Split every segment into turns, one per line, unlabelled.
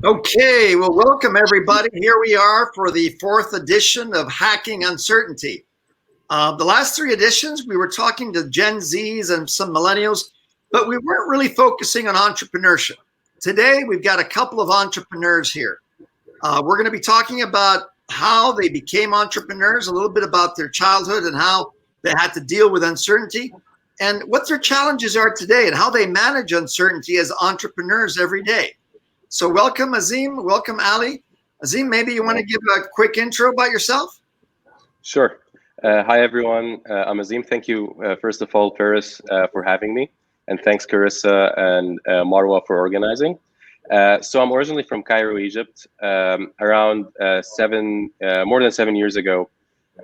Okay, well, welcome everybody. Here we are for the fourth edition of Hacking Uncertainty. The last three editions, we were talking to Gen Zs and some millennials, but we weren't really focusing on entrepreneurship. Today, we've got a couple of entrepreneurs here. We're going to be talking about how they became entrepreneurs, a little bit about their childhood and how they had to deal with uncertainty, and what their challenges are today and how they manage uncertainty as entrepreneurs every day. So welcome, Azim. Welcome, Ali. Azim, maybe you want to give a quick intro about yourself?
Sure. Hi, everyone. I'm Azim. Thank you, first of all, Paris, for having me. And thanks, Carissa and Marwa, for organizing. So I'm originally from Cairo, Egypt. Around more than 7 years ago,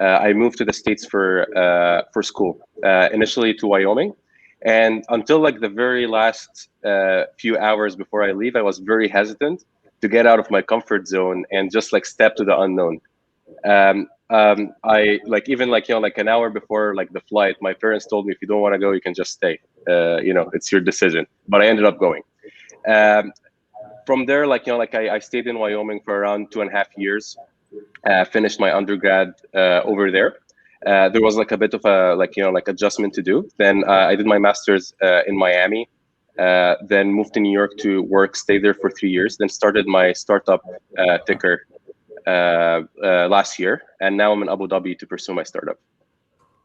I moved to the States for school, initially to Wyoming. And until like the very last few hours before I leave, I was very hesitant to get out of my comfort zone and just like step to the unknown. I even like an hour before like the flight, my parents told me, if you don't want to go, you can just stay. It's your decision. But I ended up going. From there, I stayed in Wyoming for around 2.5 years. Finished my undergrad over there. There was like a bit of a adjustment to do. Then I did my master's in Miami. Then moved to New York to work. Stayed there for 3 years. Then started my startup Ticr last year, and now I'm in Abu Dhabi to pursue my startup.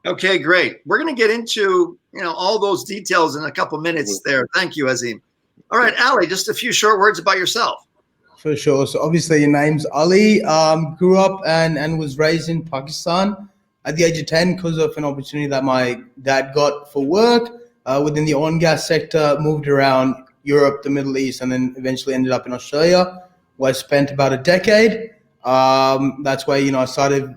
Okay, great. We're going to get into all those details in a couple minutes there. Thank you, Azim. All right, Ali, just a few short words about yourself.
For sure. So obviously your name's Ali. Grew up and was raised in Pakistan at the age of 10 because of an opportunity that my dad got for work within the oil and gas sector. Moved around Europe, the Middle East, and then eventually ended up in Australia, where I spent about a decade. That's where I started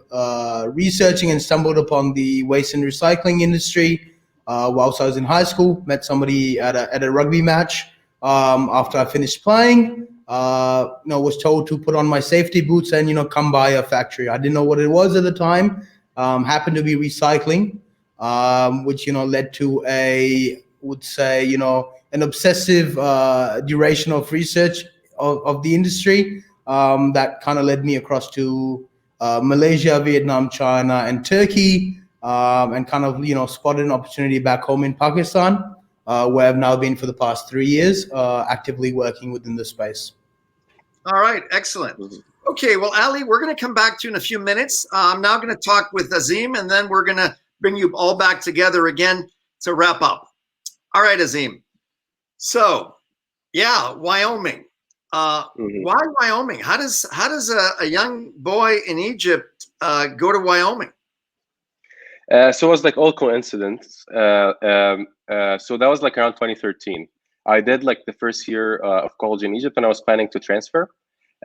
researching and stumbled upon the waste and recycling industry whilst I was in high school. Met somebody at a rugby match after I finished playing. Was told to put on my safety boots and come by a factory. I didn't know what it was at the time. Happened to be recycling, which led to an obsessive duration of research of the industry. That kind of led me across to Malaysia, Vietnam, China, and Turkey, and kind of spotted an opportunity back home in Pakistan, where I've now been for the past 3 years, actively working within the space.
All right, excellent. Okay, well, Ali, we're going to come back to you in a few minutes. I'm now going to talk with Azim, and then we're going to bring you all back together again to wrap up. All right, Azim. So, yeah, Wyoming. Why Wyoming? How does a young boy in Egypt go to Wyoming?
So it was like all coincidence. So that was like around 2013. I did like the first year of college in Egypt, and I was planning to transfer.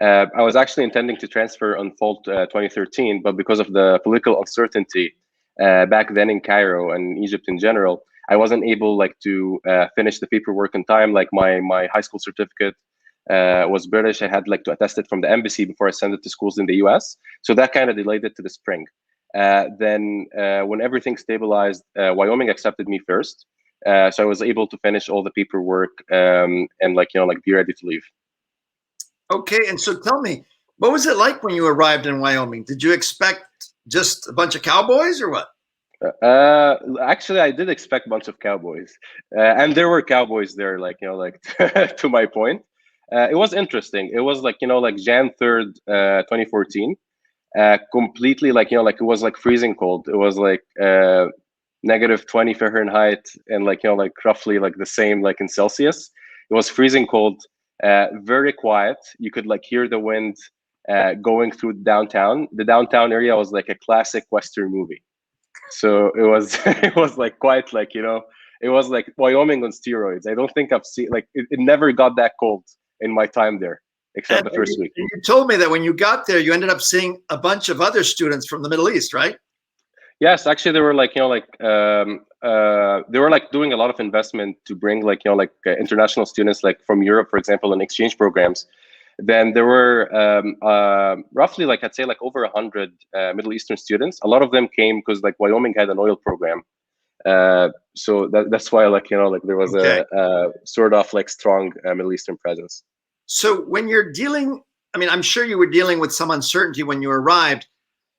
I was actually intending to transfer on fall 2013, but because of the political uncertainty back then in Cairo and Egypt in general, I wasn't able to finish the paperwork in time. Like my high school certificate was British. I had to attest it from the embassy before I sent it to schools in the US. So that kind of delayed it to the spring. Then when everything stabilized, Wyoming accepted me first. So I was able to finish all the paperwork and be ready to leave.
Okay, and so tell me, what was it like when you arrived in Wyoming? Did you expect just a bunch of cowboys or what?
Actually, I did expect a bunch of cowboys, and there were cowboys there. To my point, it was interesting. It was Jan 3rd, 2014. Completely it was freezing cold. It was negative 20 Fahrenheit and roughly the same in Celsius. It was freezing cold, very quiet. You could hear the wind going through downtown. The downtown area was like a classic Western movie. So it was it was quite it was like Wyoming on steroids. I don't think I've seen it never got that cold in my time there, except the first week.
You told me that when you got there, you ended up seeing a bunch of other students from the Middle East, right?
Yes, actually, they were they were doing a lot of investment to bring international students from Europe, for example, in exchange programs. Then there were roughly I'd say over 100 Middle Eastern students. A lot of them came because Wyoming had an oil program. So that's why there was a sort of strong Middle Eastern presence.
So when you're dealing, I mean, I'm sure you were dealing with some uncertainty when you arrived.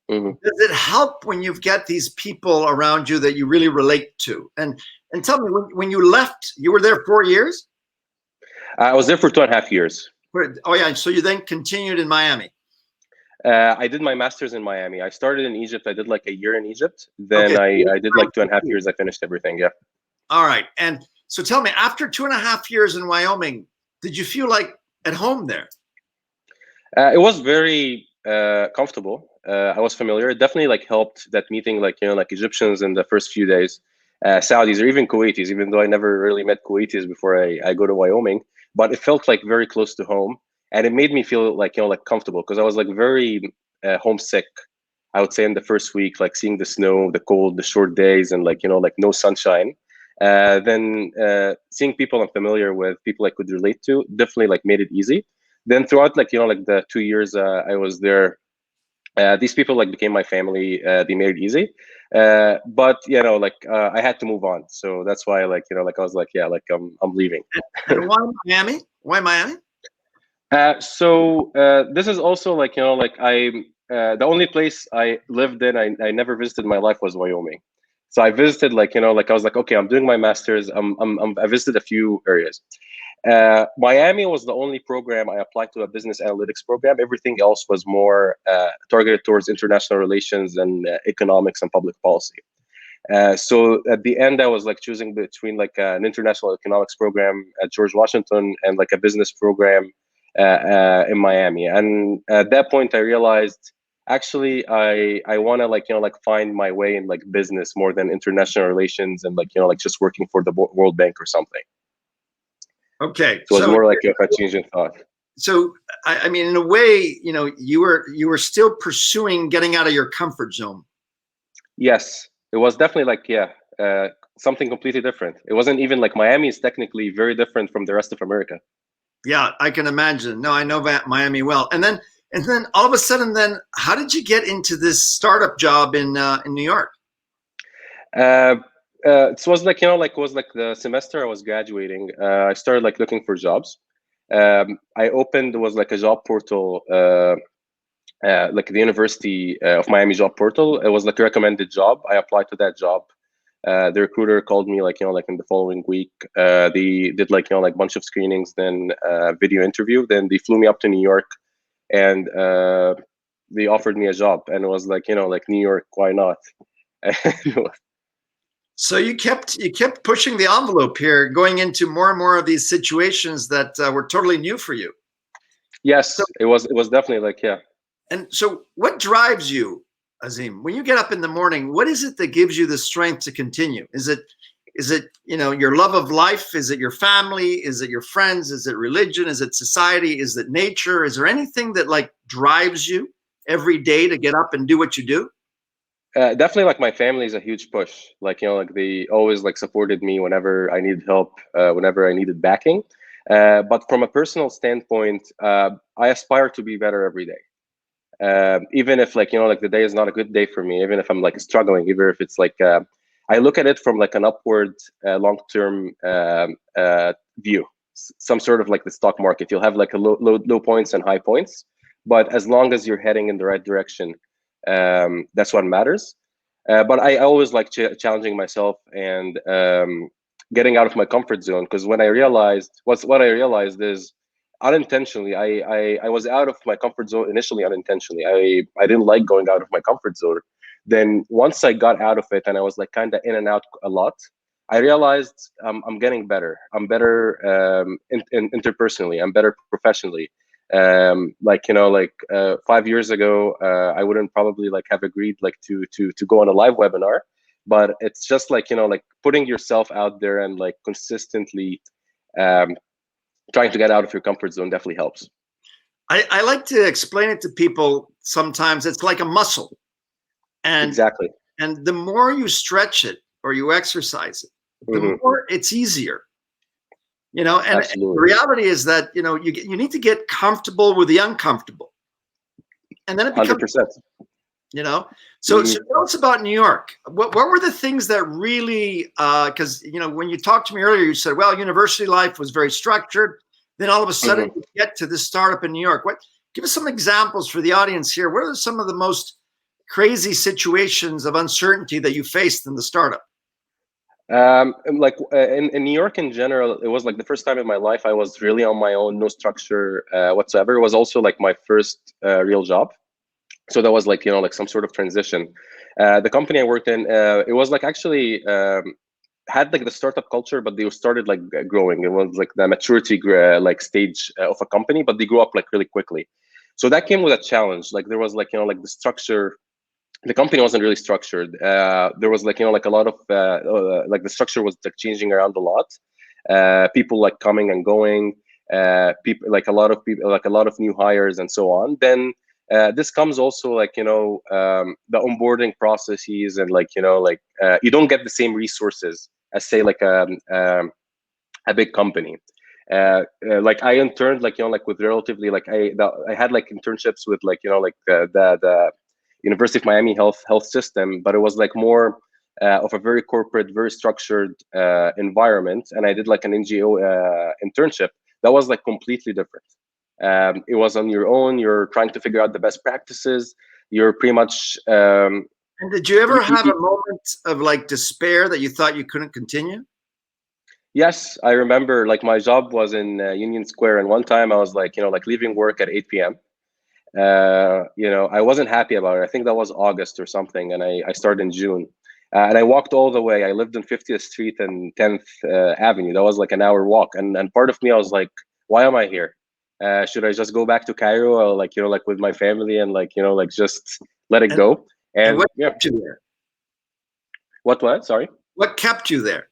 Mhm.
Does it help when you've got these people around you that you really relate to? And tell me, when you left, you were there 4 years?
I was there for 2.5 years.
Oh yeah, so you then continued in Miami.
I did my master's in Miami. I started in Egypt. I did like a year in Egypt. Then
Okay.
I did like 2.5 years. I finished everything. Yeah.
All right. And so tell me, after 2.5 years in Wyoming, did you feel like at home there?
It was very comfortable. I was familiar. It definitely like helped that meeting like like Egyptians in the first few days, Saudis or even Kuwaitis. Even though I never really met Kuwaitis before I go to Wyoming, but it felt like very close to home, and it made me feel like like comfortable because I was like very homesick. I would say in the first week, like seeing the snow, the cold, the short days, and like like no sunshine. Then seeing people I'm familiar with, people I could relate to, definitely like made it easy. Then throughout like like the 2 years I was there, these people like became my family. They made it easy, but like I had to move on, so that's why like like I was like, yeah, like I'm leaving.
And why Miami? Why Miami?
So this is also like like I the only place I lived in, I never visited in my life was Wyoming. So I visited like like I was like, okay, I'm doing my master's. I visited a few areas. Miami was the only program I applied to, a business analytics program. Everything else was more targeted towards international relations and economics and public policy. So at the end, I was like choosing between like an international economics program at George Washington and like a business program in Miami. And at that point, I realized actually I want to like like find my way in like business more than international relations and like like just working for the World Bank or something.
Okay.
So it was more like a change in thought.
So I mean, in a way, you were still pursuing getting out of your comfort zone.
Yes, it was definitely like something completely different. It wasn't even like Miami is technically very different from the rest of America.
Yeah, I can imagine. No, I know Miami well. And then all of a sudden, then how did you get into this startup job in New York?
It was like like it was like the semester I was graduating. I started like looking for jobs. I opened was like a job portal, like the University of Miami job portal. It was like a recommended job. I applied to that job. The recruiter called me like like in the following week. They did like like bunch of screenings, then video interview. Then they flew me up to New York, and they offered me a job. And it was like like New York, why not?
So you kept pushing the envelope here, going into more and more of these situations that were totally new for you.
Yes, so, it was definitely like
And so, what drives you, Azim, when you get up in the morning? What is it that gives you the strength to continue? Is it your love of life? Is it your family? Is it your friends? Is it religion? Is it society? Is it nature? Is there anything that like drives you every day to get up and do what you do?
Definitely, like my family is a huge push. Like like they always like supported me whenever I needed help, whenever I needed backing. But from a personal standpoint, I aspire to be better every day. Even if like like the day is not a good day for me, even if I'm like struggling, even if it's like I look at it from like an upward, long-term view. Some sort of like the stock market, you'll have like a low points and high points, but as long as you're heading in the right direction, that's what matters. But I always like challenging myself and getting out of my comfort zone, because when I realized what I realized is unintentionally I was out of my comfort zone initially unintentionally. I didn't like going out of my comfort zone. Then once I got out of it and I was like kind of in and out a lot, I realized I'm getting better. I'm better interpersonally. I'm better professionally. Like 5 years ago, I wouldn't probably like have agreed like to go on a live webinar, but it's just like like putting yourself out there and like consistently trying to get out of your comfort zone definitely helps.
I like to explain it to people sometimes. It's like a muscle. And
exactly.
And the more you stretch it or you exercise it, the more it's easier. And the reality is that, you need to get comfortable with the uncomfortable. And then it becomes
100%.
So tell us about New York. What were the things that really, because when you talked to me earlier, you said, well, university life was very structured. Then all of a sudden you get to this startup in New York. Give us some examples for the audience here. What are some of the most crazy situations of uncertainty that you faced in the startup?
In New York in general, it was like the first time in my life I was really on my own, no structure whatsoever. It was also like my first real job. So that was like, like some sort of transition. The company I worked in, it was like actually had like the startup culture, but they started like growing. It was like the maturity like stage of a company, but they grew up like really quickly. So that came with a challenge. Like there was like, like the structure, the company wasn't really structured. There was like, like a lot of, like the structure was like changing around a lot. People like coming and going, people, like a lot of people, like a lot of new hires and so on. Then this comes also like, the onboarding processes and like, you don't get the same resources as say like a big company. Like I interned like, like with relatively like I had like internships with like, like the University of Miami health system, but it was like more of a very corporate, very structured environment. And I did like an NGO internship that was like completely different. It was on your own. You're trying to figure out the best practices. You're pretty much.
And did you ever have a moment of like despair that you thought you couldn't continue?
Yes, I remember. Like my job was in Union Square, and one time I was like, like leaving work at 8 p.m. I wasn't happy about it. I think that was August or something, and I started in June. And I walked all the way. I lived on 50th Street and 10th Avenue. That was like an hour walk. And part of me, I was like, why am I here? Should I just go back to Cairo or like, like with my family and like, like just let it go?
And what kept you there?
What? Sorry?
What kept you there?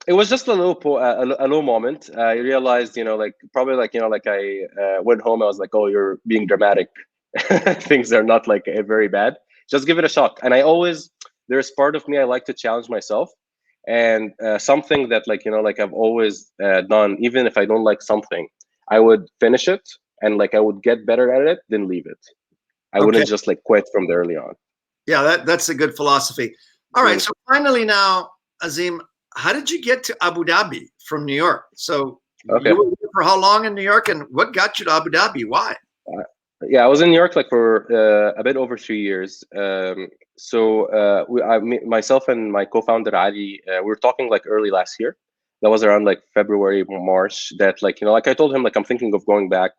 It was just a low moment. I realized, like probably like, like I went home. I was like, oh, you're being dramatic. Things are not like very bad. Just give it a shot. And there's part of me, I like to challenge myself. And something that like, like I've always done, even if I don't like something, I would finish it and like I would get better at it, then leave it. I wouldn't just like quit from the early on.
Yeah, that's a good philosophy. All right. So finally now, Azim, how did you get to Abu Dhabi from New York? So you were there for how long in New York, and what got you to Abu Dhabi? Why?
Yeah, I was in New York like for a bit over 3 years. Myself and my co-founder Ali, we were talking like early last year. That was around like February, March. That like like I told him like I'm thinking of going back.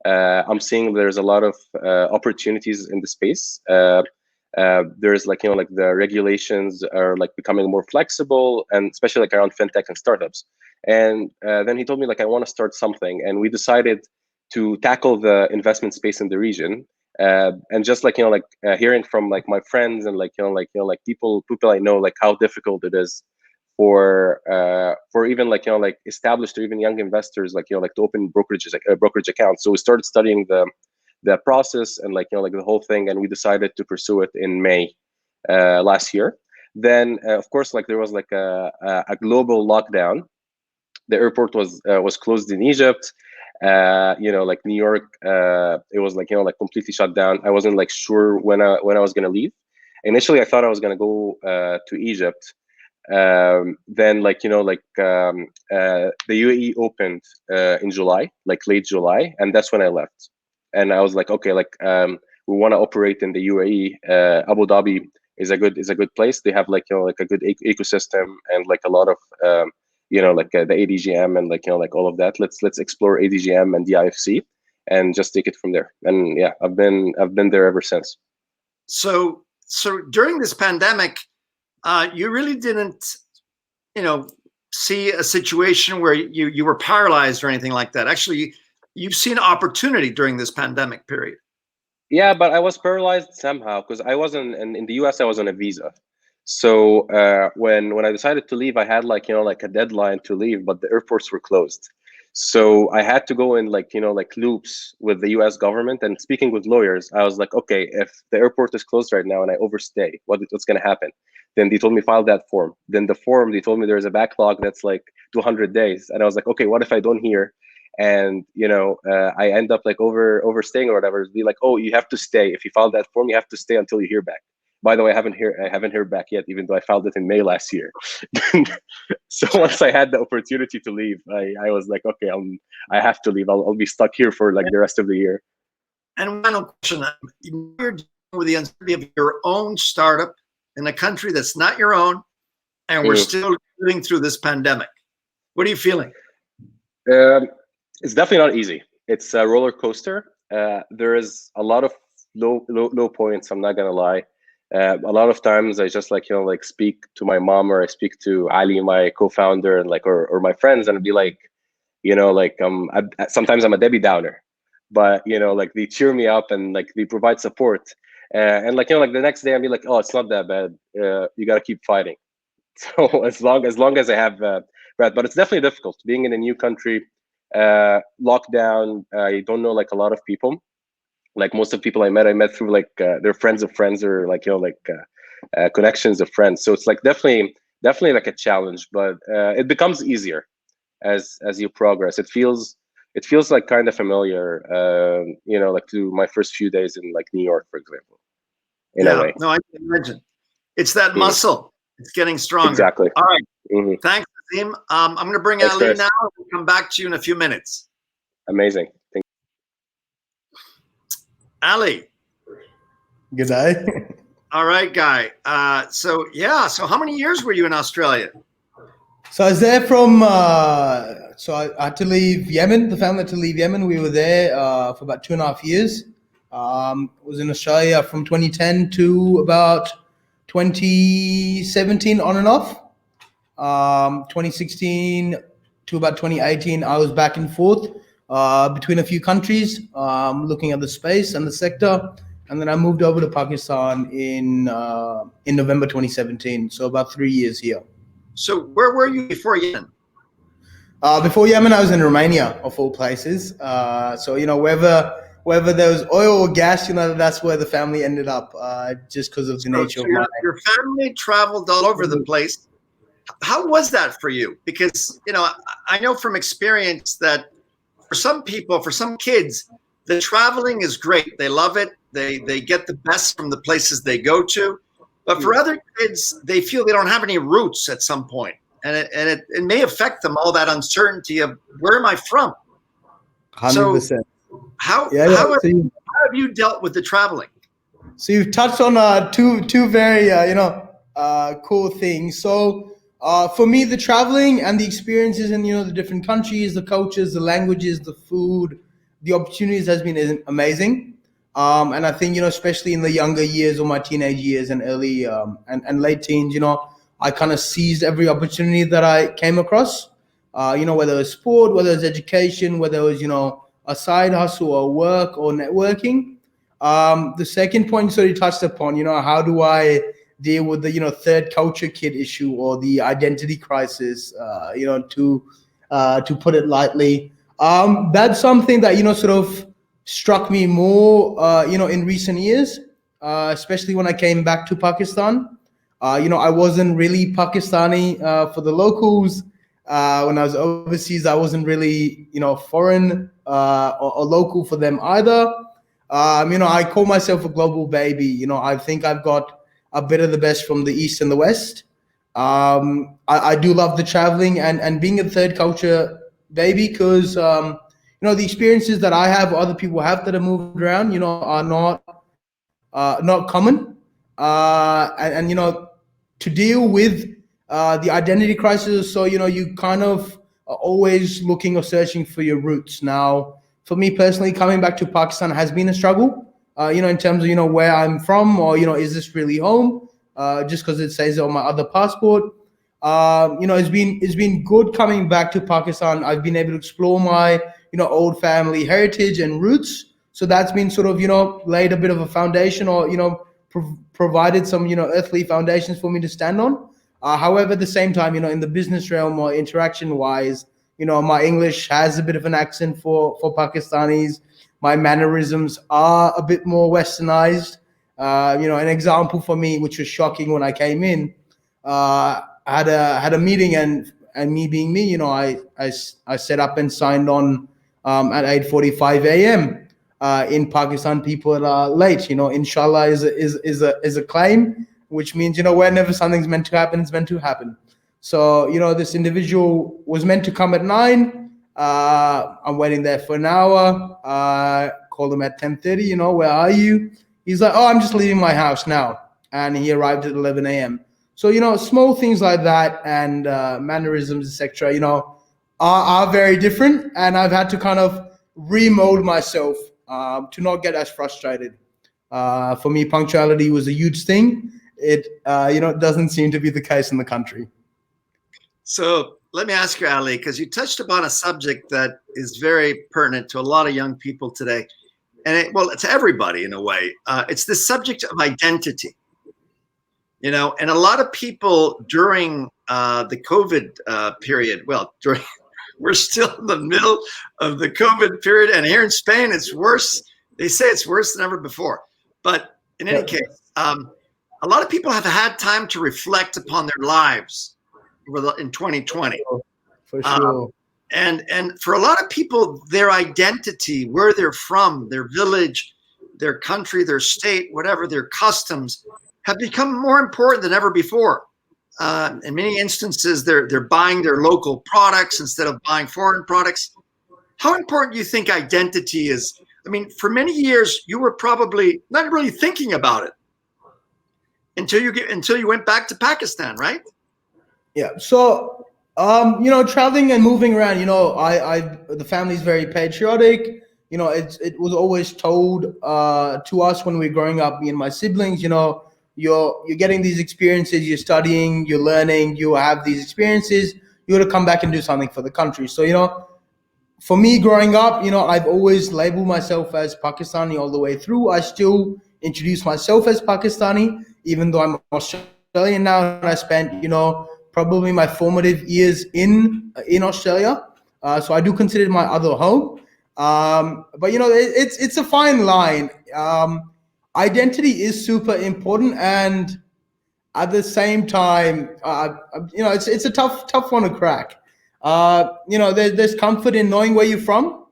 I'm seeing there's a lot of opportunities in the space. There's like like the regulations are like becoming more flexible, and especially like around fintech and startups. And then he told me like I want to start something, and we decided to tackle the investment space in the region. And just like hearing from like my friends and like people I know like how difficult it is for even like like established or even young investors like like to open brokerage accounts. So we started studying the process and like like the whole thing, and we decided to pursue it in May last year. Then of course like there was like a global lockdown. The airport was closed in Egypt. Like New York, it was like like completely shut down. I wasn't like sure when I was gonna leave. Initially, I thought I was gonna go to Egypt. Then like the UAE opened in July, like late July, and that's when I left. And I was like, okay, like we want to operate in the UAE. Abu Dhabi is a good place. They have like like a good ecosystem and like a lot of like the ADGM and like like all of that. Let's explore ADGM and the IFC and just take it from there. And yeah, I've been there ever since.
So during this pandemic, you really didn't, see a situation where you were paralyzed or anything like that. Actually, you've seen opportunity during this pandemic period.
Yeah, but I was paralyzed somehow because I wasn't in the US. I was on a visa. So when I decided to leave, I had like like a deadline to leave, but the airports were closed. So I had to go in like like loops with the U.S. government. And speaking with lawyers, I was like, okay, if the airport is closed right now and I overstay, what's going to happen? Then they told me file that form. Then the form, they told me there's a backlog that's like 200 days, and I was like, okay, what if I don't hear? And I end up like overstaying or whatever. It'd be like, oh, you have to stay. If you file that form, you have to stay until you hear back. By the way, I haven't heard back yet, even though I filed it in May last year. So once I had the opportunity to leave, I was like, okay, I have to leave. I'll be stuck here for like the rest of the year.
And final question: you're dealing with the uncertainty of your own startup in a country that's not your own, and we're still living through this pandemic. What are you feeling?
It's definitely not easy. It's a roller coaster. There is a lot of low points. I'm not gonna lie. A lot of times I just like speak to my mom, or I speak to Ali, my co-founder, and or my friends, and be like, sometimes I'm a Debbie Downer, but they cheer me up and they provide support. And the next day I'll be like, oh, it's not that bad. You gotta keep fighting. So as long as I have breath, but it's definitely difficult being in a new country, lockdown. I don't know a lot of people. Like most of the people I met through their friends of friends, or connections of friends. So it's definitely a challenge, but it becomes easier as you progress. It feels kind of familiar, to my first few days in New York, for example. In a way.
No, I can imagine. It's that muscle. It's getting stronger.
Exactly.
All right. Thanks, Azim. I'm going to bring Ali
Chris.
now. We'll come back to you in a few minutes.
Amazing.
Ali.
Good day.
All right, guy. So how many years were you in Australia?
So I was there from, so I had to leave Yemen. The family had to leave Yemen. We were there for about 2.5 years. Was in Australia from 2010 to about 2017 on and off. 2016 to about 2018, I was back and forth between a few countries, looking at the space and the sector. And then I moved over to Pakistan in November 2017. So about 3 years here. So
where were you before Yemen?
Before Yemen, I was in Romania, of all places. So, wherever there was oil or gas, that's where the family ended up, just because of the nature of
your family traveled all over the place. How was that for you? Because, I know from experience that for some people, for some kids, the traveling is great. They love it. They get the best from the places they go to. But for other kids, they feel they don't have any roots at some point. And it may affect them, all that uncertainty of where am I from?
100%.
So how have you dealt with the traveling?
So you've touched on two very cool things. So for me, the traveling and the experiences in the different countries, the cultures, the languages, the food, the opportunities has been amazing. And I think especially in the younger years or my teenage years and early and late teens, I kind of seized every opportunity that I came across. Whether it was sport, whether it was education, whether it was a side hustle or work or networking. The second point you sort of touched upon, how do I deal with the third culture kid issue or the identity crisis, to put it lightly. That's something that sort of struck me more in recent years, especially when I came back to Pakistan. I wasn't really Pakistani for the locals. When I was overseas, I wasn't really foreign or local for them either. I call myself a global baby. I think I've got a bit of the best from the East and the West. I do love the traveling and being a third culture baby, because the experiences that I have, or other people have that have moved around, are not common. And to deal with the identity crisis, so you kind of are always looking or searching for your roots. Now, for me personally, coming back to Pakistan has been a struggle. In terms of where I'm from, or is this really home? Just because it says it on my other passport. It's been good coming back to Pakistan. I've been able to explore my old family heritage and roots. So that's been sort of laid a bit of a foundation, or provided some earthly foundations for me to stand on. However, at the same time, in the business realm or interaction wise, my English has a bit of an accent for Pakistanis. My mannerisms are a bit more westernized. An example for me, which was shocking when I came in, I had a meeting, and me being me, I set up and signed on at 8:45 a.m. in Pakistan, people are late. Inshallah is a claim, which means whenever something's meant to happen, it's meant to happen. So this individual was meant to come at 9. I'm waiting there for an hour. Called him at 10:30. Where are you? He's like, oh, I'm just leaving my house now, and he arrived at 11 a.m. So small things like that and mannerisms, etc. Are very different, and I've had to kind of remold myself to not get as frustrated. For me, punctuality was a huge thing. It doesn't seem to be the case in the country.
So let me ask you, Ali, because you touched upon a subject that is very pertinent to a lot of young people today, and to everybody in a way. It's the subject of identity. And a lot of people during the COVID period. We're still in the middle of the COVID period, and here in Spain, it's worse. They say it's worse than ever before. But in any case, a lot of people have had time to reflect upon their lives in 2020.
For sure.
And for a lot of people, their identity, where they're from, their village, their country, their state, whatever, their customs, have become more important than ever before. In many instances, they're buying their local products instead of buying foreign products. How important do you think identity is? I mean, for many years, you were probably not really thinking about it until you went back to Pakistan, right?
Yeah. So, traveling and moving around, the family's very patriotic. It was always told to us when we were growing up, me and my siblings, you're getting these experiences, you're studying, you're learning, you have these experiences, you got to come back and do something for the country. So, for me growing up, I've always labeled myself as Pakistani all the way through. I still introduce myself as Pakistani, even though I'm Australian now, and I spent, probably my formative years in Australia. So I do consider it my other home. But it's a fine line. Identity is super important, and at the same time, it's a tough one to crack. There's comfort in knowing where you're from.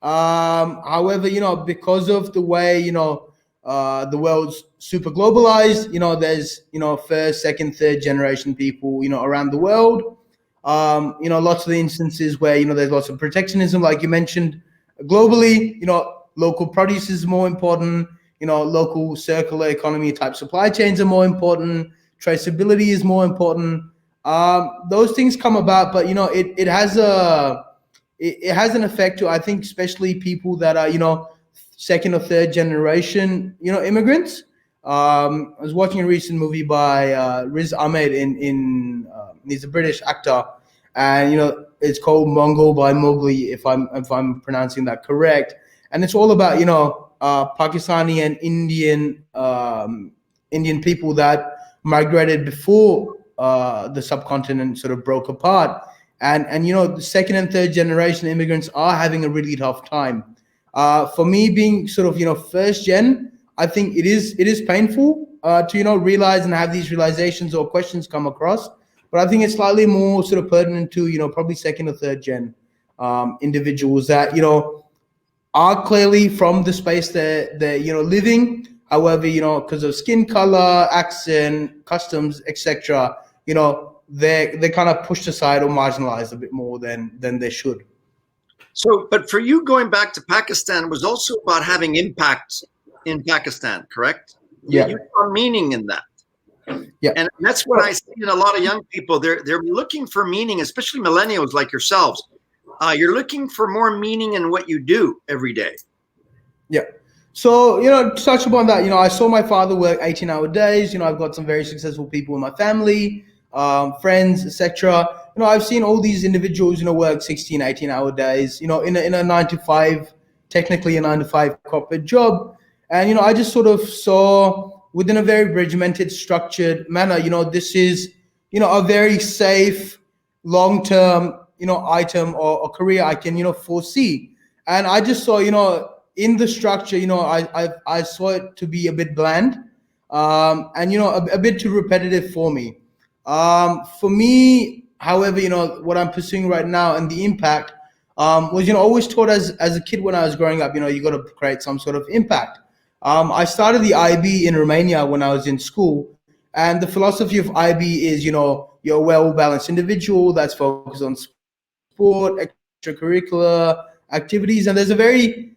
However, because of the way the world's super globalized, there's first, second, third generation people around the world. Lots of the instances where there's lots of protectionism, like you mentioned. Globally, local produce is more important. Local circular economy type supply chains are more important. Traceability is more important. Those things come about, but it has an effect to, I think, especially people that are second or third generation immigrants. I was watching a recent movie by Riz Ahmed in he's a British actor, and it's called Mongol by Mowgli, if I'm pronouncing that correct. And it's all about Pakistani and Indian people that migrated before the subcontinent sort of broke apart, and the second and third generation immigrants are having a really tough time. For me, being sort of first gen, I think it is painful to realize and have these realizations or questions come across. But I think it's slightly more sort of pertinent to probably second or third gen individuals that are clearly from the space they're living. However, because of skin color, accent, customs, etc., they're kind of pushed aside or marginalized a bit more than they should.
So, but for you, going back to Pakistan was also about having impact in Pakistan, correct?
Yeah.
You found meaning in that.
Yeah.
And that's what I see in a lot of young people. They're looking for meaning, especially millennials like yourselves. You're looking for more meaning in what you do every day.
Yeah. So, to touch upon that, I saw my father work 18-hour days. I've got some very successful people in my family, friends, etc. I've seen all these individuals, work 16, 18-hour days, in a 9-to-5, technically a 9-to-5 corporate job. And, I just sort of saw within a very regimented, structured manner, this is, a very safe, long-term, item or career I can, foresee. And I just saw, in the structure, I saw it to be a bit bland, and a bit too repetitive for me. For me, however, what I'm pursuing right now and the impact, was, always taught as a kid when I was growing up, you got to create some sort of impact. I started the IB in Romania when I was in school. And the philosophy of IB is, you're a well-balanced individual that's focused on sport, extracurricular activities. And there's a very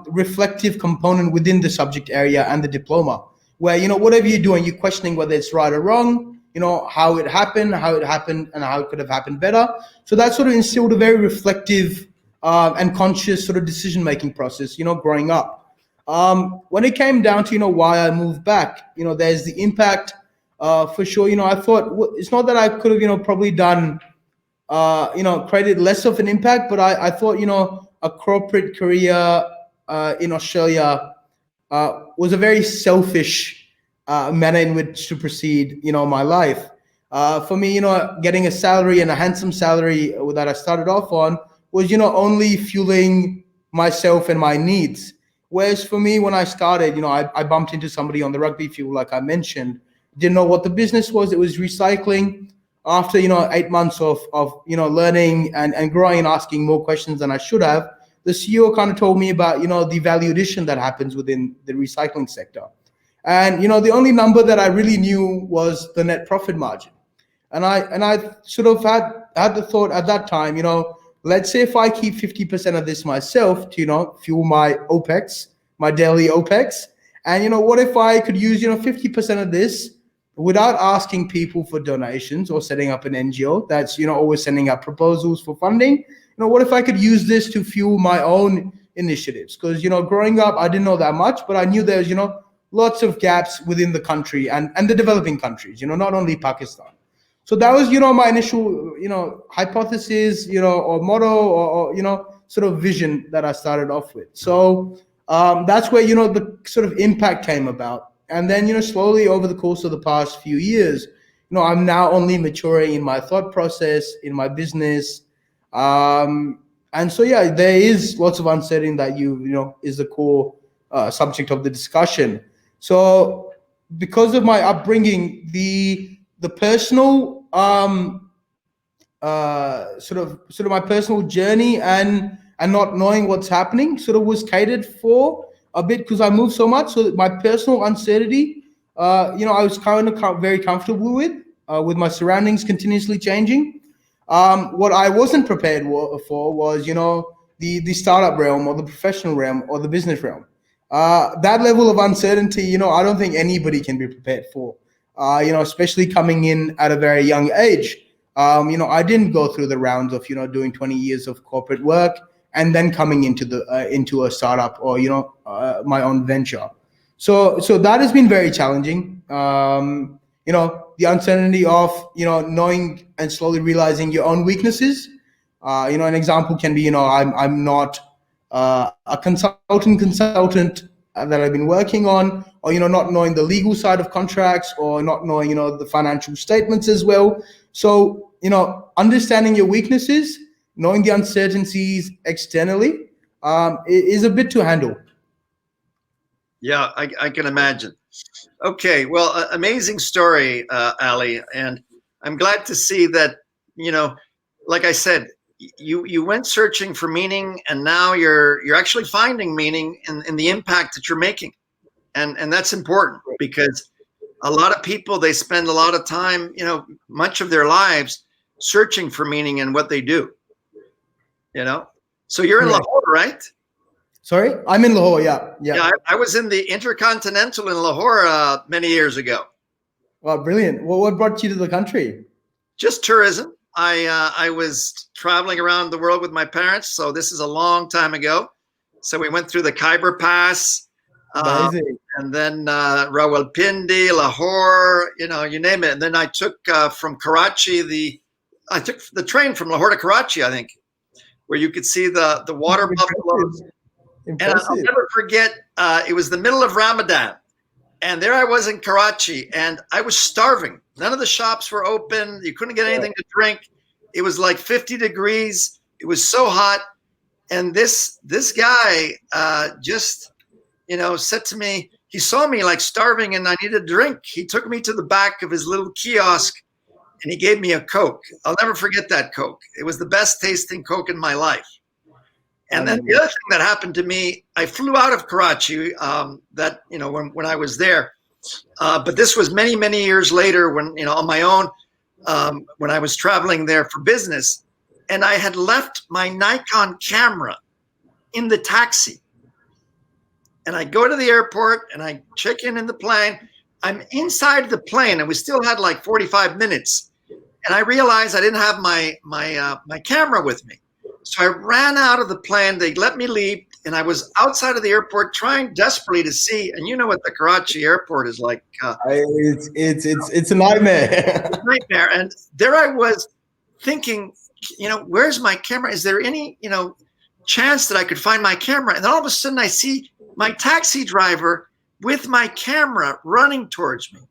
reflective component within the subject area and the diploma where, whatever you're doing, you're questioning whether it's right or wrong, how it happened, and how it could have happened better. So that sort of instilled a very reflective and conscious sort of decision-making process, growing up. When it came down to, why I moved back, there's the impact for sure. I thought it's not that I could have, probably done, created less of an impact, but I thought, a corporate career in Australia was a very selfish manner in which to proceed, my life. For me, getting a salary and a handsome salary that I started off on was, only fueling myself and my needs. Whereas for me, when I started, I bumped into somebody on the rugby field, like I mentioned, didn't know what the business was. It was recycling. After, 8 months of learning and growing and asking more questions than I should have, the CEO kind of told me about, the value addition that happens within the recycling sector. And, the only number that I really knew was the net profit margin. And I sort of had the thought at that time, let's say if I keep 50% of this myself to, fuel my OPEX, my daily OPEX. And, what if I could use, 50% of this without asking people for donations or setting up an NGO that's, always sending out proposals for funding? What if I could use this to fuel my own initiatives? Because, growing up, I didn't know that much, but I knew there's, lots of gaps within the country and the developing countries, not only Pakistan. So that was, my initial, hypothesis, or motto or, sort of vision that I started off with. So that's where, the sort of impact came about. And then, slowly over the course of the past few years, I'm now only maturing in my thought process, in my business. And so, yeah, there is lots of uncertainty that is the core subject of the discussion. So because of my upbringing, the personal sort of my personal journey and not knowing what's happening sort of was catered for a bit because I moved so much. So my personal uncertainty, I was kind of very comfortable with my surroundings continuously changing. What I wasn't prepared for was, the startup realm or the professional realm or the business realm. That level of uncertainty, I don't think anybody can be prepared for, especially coming in at a very young age. I didn't go through the rounds of, doing 20 years of corporate work and then coming into a startup or, my own venture. So that has been very challenging. The uncertainty of, knowing and slowly realizing your own weaknesses. An example can be, I'm not a consultant that I've been working on, or, not knowing the legal side of contracts or not knowing, the financial statements as well. So, understanding your weaknesses, knowing the uncertainties externally is a bit to handle.
Yeah, I can imagine. Okay, well, amazing story, Ali, and I'm glad to see that, like I said, you went searching for meaning, and now you're actually finding meaning in the impact that you're making, and that's important because a lot of people, they spend a lot of time, much of their lives searching for meaning in what they do. So you're in Lahore, right?
Sorry, I'm in Lahore. Yeah.
I was in the Intercontinental in Lahore many years ago.
Wow, brilliant. Well, what brought you to the country?
Just tourism. I was traveling around the world with my parents, so this is a long time ago. So we went through the Khyber Pass, and then Rawalpindi, Lahore, you name it. And then I took from Karachi I took the train from Lahore to Karachi, I think, where you could see the water buffaloes. Impressive. And I'll never forget, it was the middle of Ramadan. And there I was in Karachi, and I was starving. None of the shops were open. You couldn't get anything to drink. It was like 50 degrees. It was so hot. And this guy just, said to me, he saw me like starving and I needed a drink. He took me to the back of his little kiosk and he gave me a Coke. I'll never forget that Coke. It was the best tasting Coke in my life. And then the other thing that happened to me, I flew out of Karachi. When I was there, but this was many, many years later when on my own, when I was traveling there for business, and I had left my Nikon camera in the taxi. And I go to the airport and I check in the plane. I'm inside the plane, and we still had like 45 minutes. And I realized I didn't have my camera with me. So I ran out of the plane. They let me leave, and I was outside of the airport trying desperately to see. And you know what the Karachi airport is like.
It's a nightmare.
It's a nightmare. And there I was thinking, where's my camera? Is there any, chance that I could find my camera? And then all of a sudden I see my taxi driver with my camera running towards me.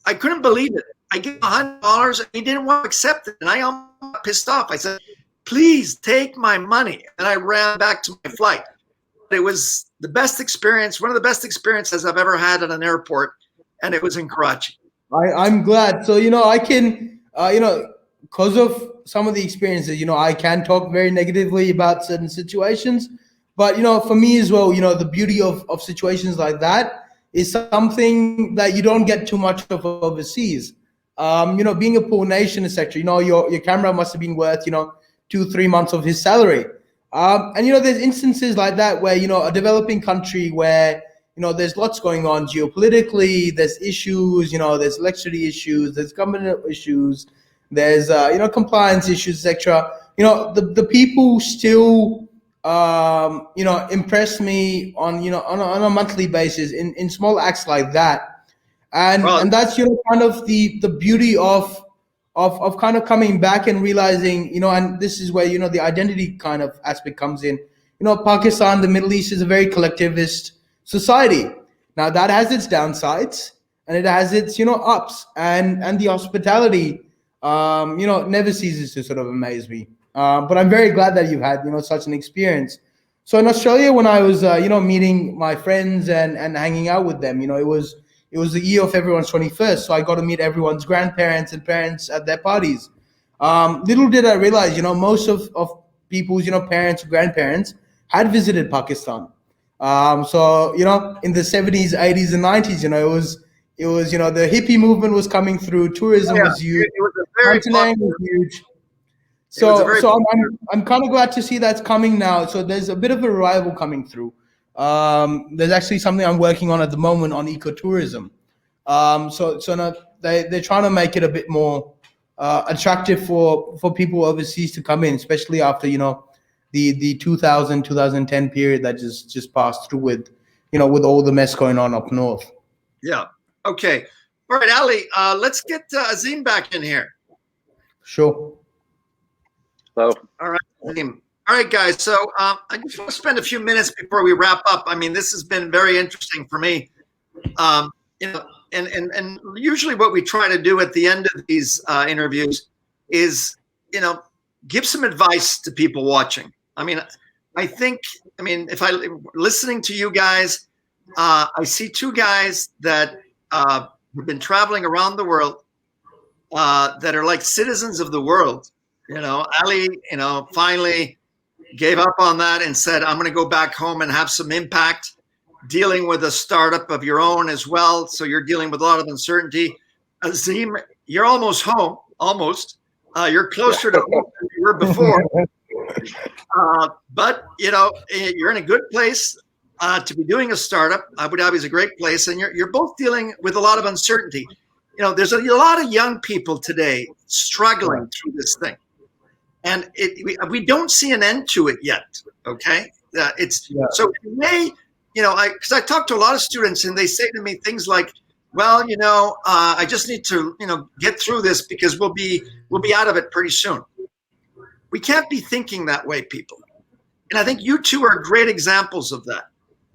I couldn't believe it. I gave him $100 and he didn't want to accept it. And I almost got pissed off. I said, please take my money. And I ran back to my flight. It was the best experience, one of the best experiences I've ever had at an airport. And it was in Karachi.
I'm glad. So, I can, because of some of the experiences, I can talk very negatively about certain situations. But, for me as well, the beauty of situations like that is something that you don't get too much of overseas. Being a poor nation, etc., your camera must have been worth, 2-3 months of his salary. And there's instances like that where, a developing country where, there's lots going on geopolitically, there's issues, there's electricity issues, there's government issues, there's, compliance issues, etc. The people still, impress me on, on a monthly basis in small acts like that. And that's, kind of the beauty of kind of coming back and realizing, and this is where, the identity kind of aspect comes in. Pakistan, the Middle East is a very collectivist society. Now that has its downsides and it has its, ups, and the hospitality, never ceases to sort of amaze me. But I'm very glad that you've had, such an experience. So in Australia, when I was, meeting my friends and hanging out with them, it was the year of everyone's 21st. So I got to meet everyone's grandparents and parents at their parties. Little did I realize, most of people's, parents, grandparents had visited Pakistan. So, in the 70s, 80s, and 90s, it was, the hippie movement was coming through. Tourism was huge.
It was a very
was huge. So I'm kind of glad to see that's coming now. So there's a bit of a revival coming through. There's actually something I'm working on at the moment on ecotourism. So now they're trying to make it a bit more attractive for people overseas to come in, especially after the 2010 period that just passed through with with all the mess going on up north.
Yeah. Okay. All right, Ali. Let's get Azim back in here.
Sure.
Hello.
All right, Azim. All right, guys. So I just want to spend a few minutes before we wrap up. I mean, this has been very interesting for me. And usually what we try to do at the end of these interviews is, give some advice to people watching. I mean, if listening to you guys, I see two guys that have been traveling around the world that are like citizens of the world. Ali, finally gave up on that and said, I'm going to go back home and have some impact, dealing with a startup of your own as well. So you're dealing with a lot of uncertainty. Azim, you're almost home, almost. You're closer to home than you were before. But, you're in a good place to be doing a startup. Abu Dhabi is a great place. And you're both dealing with a lot of uncertainty. There's a lot of young people today struggling through this thing. And we don't see an end to it yet. Okay. So in a way, because I talk to a lot of students and they say to me things like, well, I just need to, get through this because we'll be out of it pretty soon. We can't be thinking that way, people. And I think you two are great examples of that.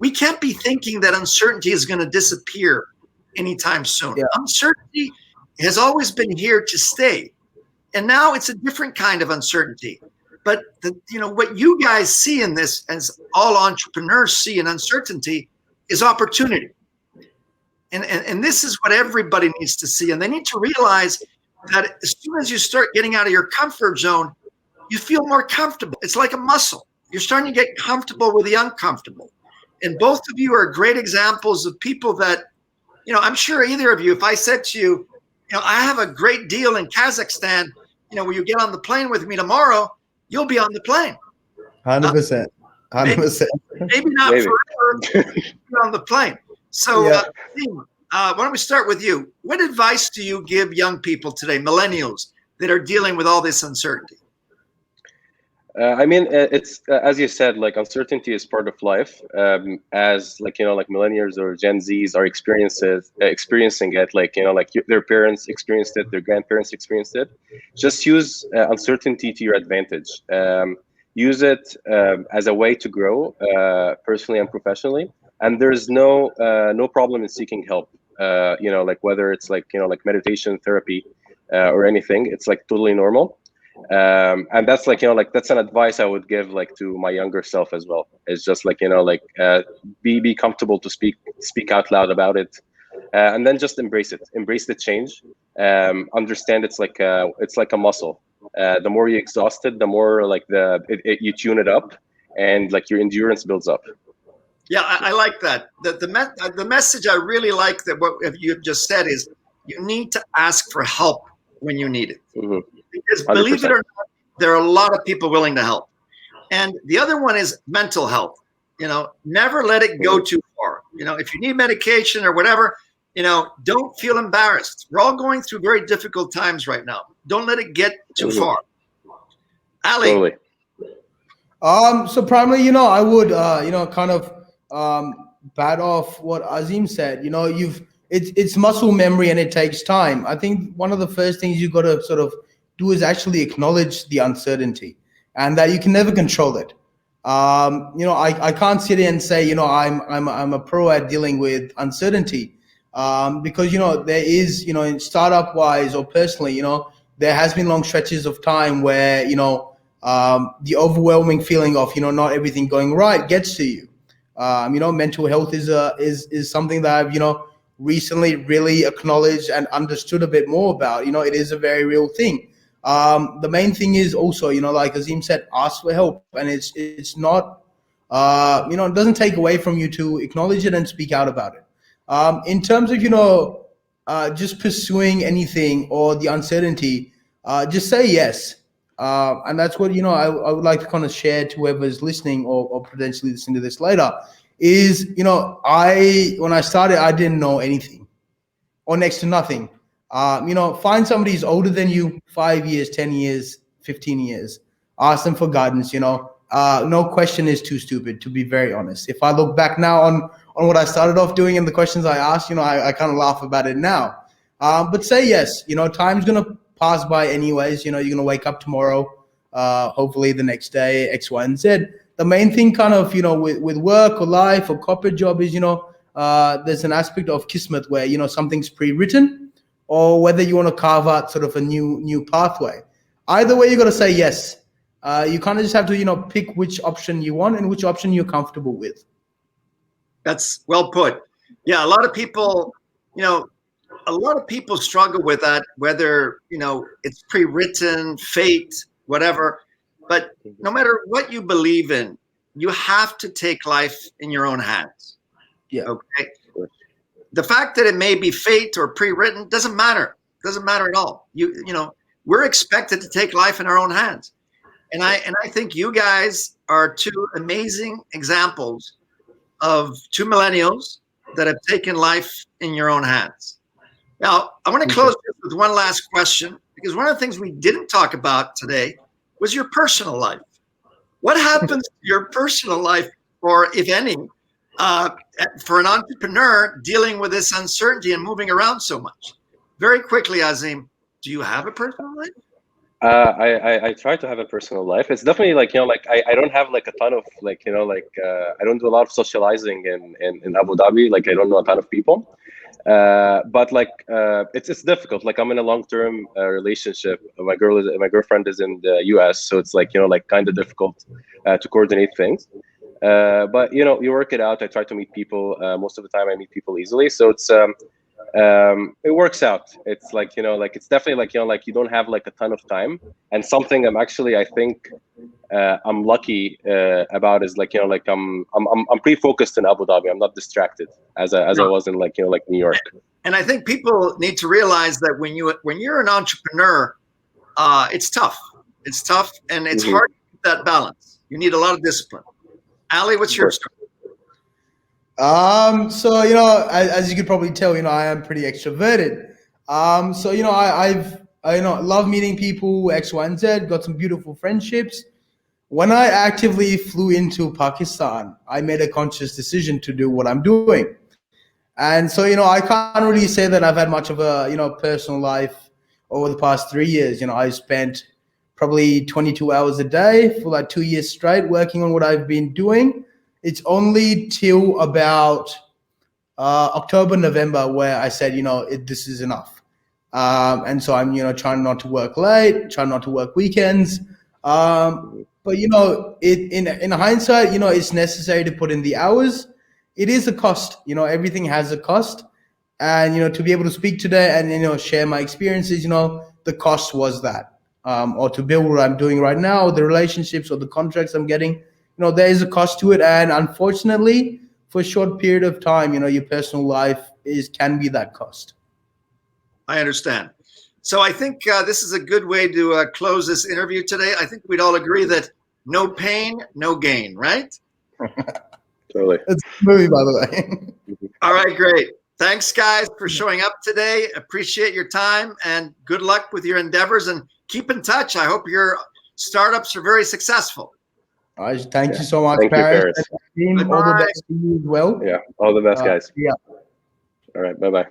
We can't be thinking that uncertainty is going to disappear anytime soon. Yeah. Uncertainty has always been here to stay. And now it's a different kind of uncertainty. But what you guys see in this, as all entrepreneurs see in uncertainty, is opportunity. And this is what everybody needs to see. And they need to realize that as soon as you start getting out of your comfort zone, you feel more comfortable. It's like a muscle. you're starting to get comfortable with the uncomfortable. And both of you are great examples of people that, I'm sure either of you, if I said to you, I have a great deal in Kazakhstan, will you get on the plane with me tomorrow? You'll be on the plane.
100%. 100%.
Maybe not
Maybe.
forever, but on the plane. So,
Yeah.
why don't we start with you? What advice do you give young people today, millennials, that are dealing with all this uncertainty?
I mean, it's as you said, like uncertainty is part of life. As like like millennials or Gen Zs are experiencing it, like like their parents experienced it, their grandparents experienced it. Just use uncertainty to your advantage. Use it as a way to grow personally and professionally. And there's no problem in seeking help. Like whether it's like like meditation, therapy, or anything, it's like totally normal. And that's like like that's an advice I would give like to my younger self as well. It's just like like be comfortable to speak out loud about it, and then just embrace the change. Understand it's like a muscle. The more you exhaust it, the more like you tune it up, and like your endurance builds up.
Yeah, I like that. The message I really like that what you just said is you need to ask for help when you need it.
Mm-hmm.
Because believe it or not, there are a lot of people willing to help. And the other one is mental health. Never let it go too far. If you need medication or whatever, don't feel embarrassed. We're all going through very difficult times right now. Don't let it get too far. Ali.
Totally.
So primarily, I would, kind of bat off what Azim said. It's muscle memory and it takes time. I think one of the first things you've got to sort of do is actually acknowledge the uncertainty and that you can never control it. I can't sit here and say, I'm a pro at dealing with uncertainty, because, there is, in startup wise or personally, there has been long stretches of time where, the overwhelming feeling of, not everything going right gets to you. Mental health is something that I've, recently really acknowledged and understood a bit more about. It is a very real thing. The main thing is also, like Azim said, ask for help, and it's not, it doesn't take away from you to acknowledge it and speak out about it. In terms of, just pursuing anything or the uncertainty, just say yes. And that's what, I would like to kind of share to whoever's listening or potentially listening to this later is, when I started, I didn't know anything or next to nothing. Find somebody who's older than you, 5 years, 10 years, 15 years. Ask them for guidance. No question is too stupid, to be very honest. If I look back now on what I started off doing and the questions I asked, I kind of laugh about it now. But say yes. Time's gonna pass by anyways. You're gonna wake up tomorrow, hopefully the next day, X, Y, and Z. The main thing, kind of, with work or life or corporate job is, there's an aspect of kismet where something's pre-written, or whether you want to carve out sort of a new pathway. Either way, you got to say yes. You kind of just have to pick which option you want and which option you're comfortable with.
That's well put. Yeah, a lot of people struggle with that, whether it's pre-written, fate, whatever. But no matter what you believe in, you have to take life in your own hands.
Yeah.
Okay. The fact that it may be fate or pre-written doesn't matter. Doesn't matter at all. We're expected to take life in our own hands. And I think you guys are two amazing examples of two millennials that have taken life in your own hands. Now, I want to close with one last question, because one of the things we didn't talk about today was your personal life. What happens to your personal life, or if any, for an entrepreneur dealing with this uncertainty and moving around so much? Very quickly, Azim, do you have a personal life?
I try to have a personal life. It's definitely like I don't have like a ton of I don't do a lot of socializing in Abu Dhabi. Like I don't know a ton of people. But it's difficult. Like I'm in a long-term relationship. My girlfriend is in the US, so it's kind of difficult to coordinate things. But you work it out. I try to meet people. Most of the time I meet people easily, so it's it works out. It's like, you know, like it's definitely like, you know, like you don't have like a ton of time. And something I'm actually, I think I'm lucky about is like, you know, like I'm pretty focused in Abu Dhabi. I'm not distracted as I was in like, you know, like New York.
And I think people need to realize that when you're an entrepreneur, it's tough. It's tough, and it's hard to keep that balance. You need a lot of discipline. Ali, what's your story?
So you know, as you could probably tell, you know, I am pretty extroverted. So you know, I you know love meeting people, X, Y, and Z. Got some beautiful friendships. When I actively flew into Pakistan, I made a conscious decision to do what I'm doing. And so, you know, I can't really say that I've had much of a, you know, personal life over the past 3 years. You know, I spent probably 22 hours a day for like 2 years straight working on what I've been doing. It's only till about October, November where I said, you know, this is enough. And so I'm, you know, trying not to work late, trying not to work weekends. But, you know, in hindsight, you know, it's necessary to put in the hours. It is a cost, you know, everything has a cost. And, you know, to be able to speak today and, you know, share my experiences, you know, the cost was that. Or to build what I'm doing right now, the relationships or the contracts I'm getting, you know, there is a cost to it. And unfortunately, for a short period of time, you know, your personal life can be that cost.
I understand. So I think this is a good way to close this interview today. I think we'd all agree that no pain, no gain, right?
Totally.
It's a movie, by the way.
All right, great. Thanks, guys, for showing up today. Appreciate your time, and good luck with your endeavors, and keep in touch. I hope your startups are very successful.
All right, thank you so much,
Thank you,
Paris.
Bye-bye.
All the best to you as well.
Yeah, all the best, guys.
Yeah.
All right, bye-bye.